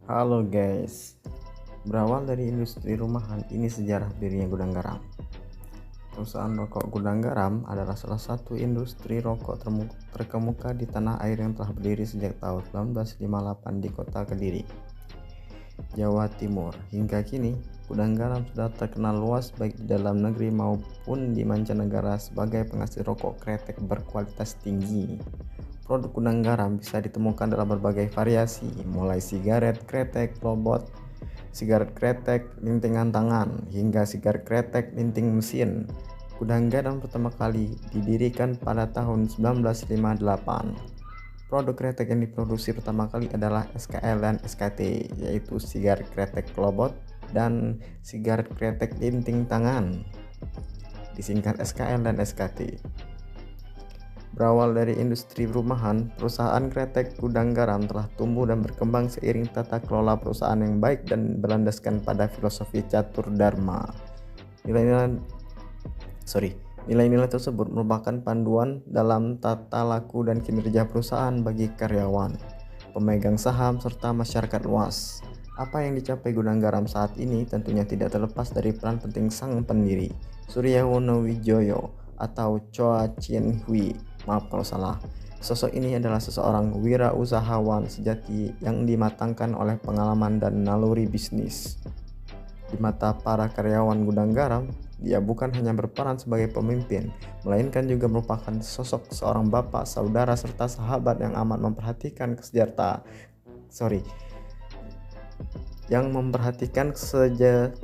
Halo guys, berawal dari industri rumahan, ini sejarah berdirinya Gudang Garam. Perusahaan rokok Gudang Garam adalah salah satu industri rokok terkemuka di tanah air yang telah berdiri sejak tahun 1958 di kota Kediri, Jawa Timur. Hingga kini, Gudang Garam sudah terkenal luas baik di dalam negeri maupun di mancanegara sebagai penghasil rokok kretek berkualitas tinggi. Produk Gudang Garam bisa ditemukan dalam berbagai variasi, mulai sigaret kretek robot, sigaret kretek lintingan tangan, hingga sigaret kretek linting mesin. Gudang Garam pertama kali didirikan pada tahun 1958. Produk kretek yang diproduksi pertama kali adalah SKL dan SKT, yaitu sigaret kretek robot dan sigaret kretek linting tangan, disingkat SKL dan SKT. Berawal dari industri rumahan, perusahaan kretek Gudang Garam telah tumbuh dan berkembang seiring tata kelola perusahaan yang baik dan berlandaskan pada filosofi catur dharma. Nilai-nilai tersebut merupakan panduan dalam tata laku dan kinerja perusahaan bagi karyawan, pemegang saham, serta masyarakat luas. Apa yang dicapai Gudang Garam saat ini tentunya tidak terlepas dari peran penting sang pendiri, Suryawono Wijoyo atau Choa Chien Hui. Maaf kalau salah. Sosok ini adalah seseorang wirausahawan sejati yang dimatangkan oleh pengalaman dan naluri bisnis. Di mata para karyawan Gudang Garam, dia bukan hanya berperan sebagai pemimpin, melainkan juga merupakan sosok seorang bapak, saudara, serta sahabat yang amat memperhatikan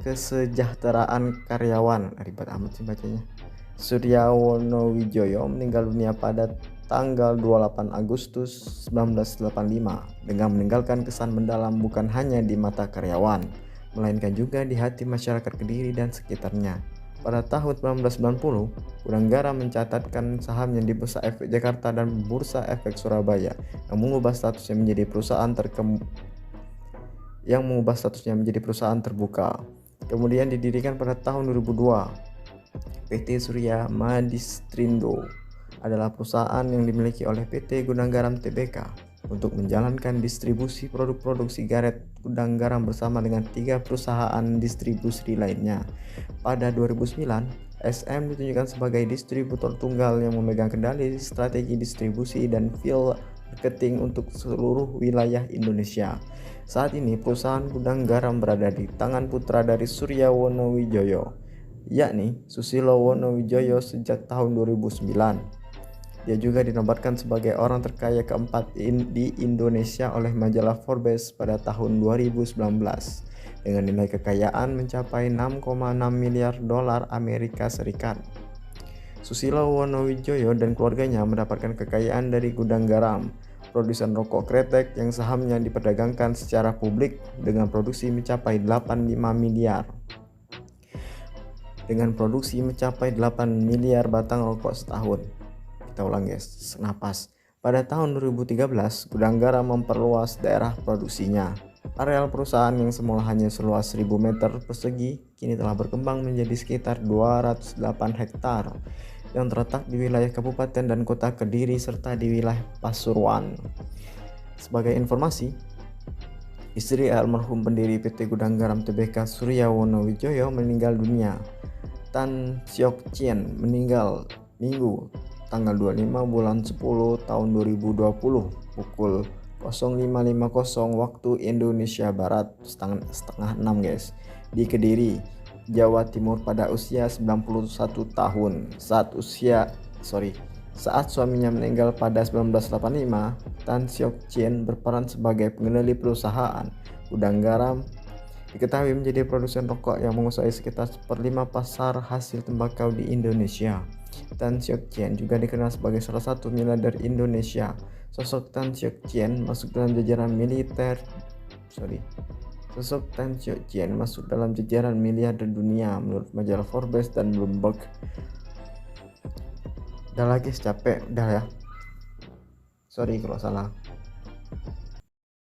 kesejahteraan karyawan. Ribet amat sih bacanya. Suryawono Wijoyo meninggal dunia pada tanggal 28 Agustus 1985 dengan meninggalkan kesan mendalam bukan hanya di mata karyawan, melainkan juga di hati masyarakat Kediri dan sekitarnya. Pada tahun 1990, Gudang Garam mencatatkan sahamnya di Bursa Efek Jakarta dan Bursa Efek Surabaya yang mengubah statusnya menjadi perusahaan terbuka. Kemudian didirikan pada tahun 2002. PT Surya Madistrindo adalah perusahaan yang dimiliki oleh PT Gudang Garam Tbk untuk menjalankan distribusi produk-produk sigaret Gudang Garam bersama dengan 3 perusahaan distribusi lainnya. Pada 2009, SM ditunjukkan sebagai distributor tunggal yang memegang kendali strategi distribusi dan field marketing untuk seluruh wilayah Indonesia. Saat ini perusahaan Gudang Garam berada di tangan putra dari Suryawono Wijoyo, yakni Susilo Wonowijoyo sejak tahun 2009. Dia juga dinobatkan sebagai orang terkaya keempat di Indonesia oleh majalah Forbes pada tahun 2019 dengan nilai kekayaan mencapai 6,6 miliar dolar Amerika Serikat. Susilo Wonowijoyo dan keluarganya mendapatkan kekayaan dari Gudang Garam, produsen rokok kretek yang sahamnya diperdagangkan secara publik dengan produksi mencapai 85 miliar. Dengan produksi mencapai 8 miliar batang rokok setahun. Kita ulang guys, senapas. Pada tahun 2013, Gudang Garam memperluas daerah produksinya. Areal perusahaan yang semula hanya seluas 1000 meter persegi, kini telah berkembang menjadi sekitar 208 hektar yang terletak di wilayah Kabupaten dan Kota Kediri serta di wilayah Pasuruan. Sebagai informasi, istri almarhum pendiri PT Gudang Garam Tbk Suryawono Wijoyo meninggal dunia. Tan Siok Chien meninggal Minggu tanggal 25 bulan 10 tahun 2020 pukul 05.50 waktu Indonesia Barat setengah 6 guys, di Kediri, Jawa Timur pada usia 91 tahun. Saat suaminya meninggal pada 1985, Tan Siok Chien berperan sebagai pengendali perusahaan Gudang Garam. Diketahui menjadi produsen rokok yang menguasai sekitar 1/5 pasar hasil tembakau di Indonesia. Tan Siok Chien juga dikenal sebagai salah satu miliarder Indonesia. Sosok Tan Siok Chien masuk dalam jajaran miliarder dunia menurut majalah Forbes dan Bloomberg. Udah lagi capek, udah ya. Sorry kalau salah.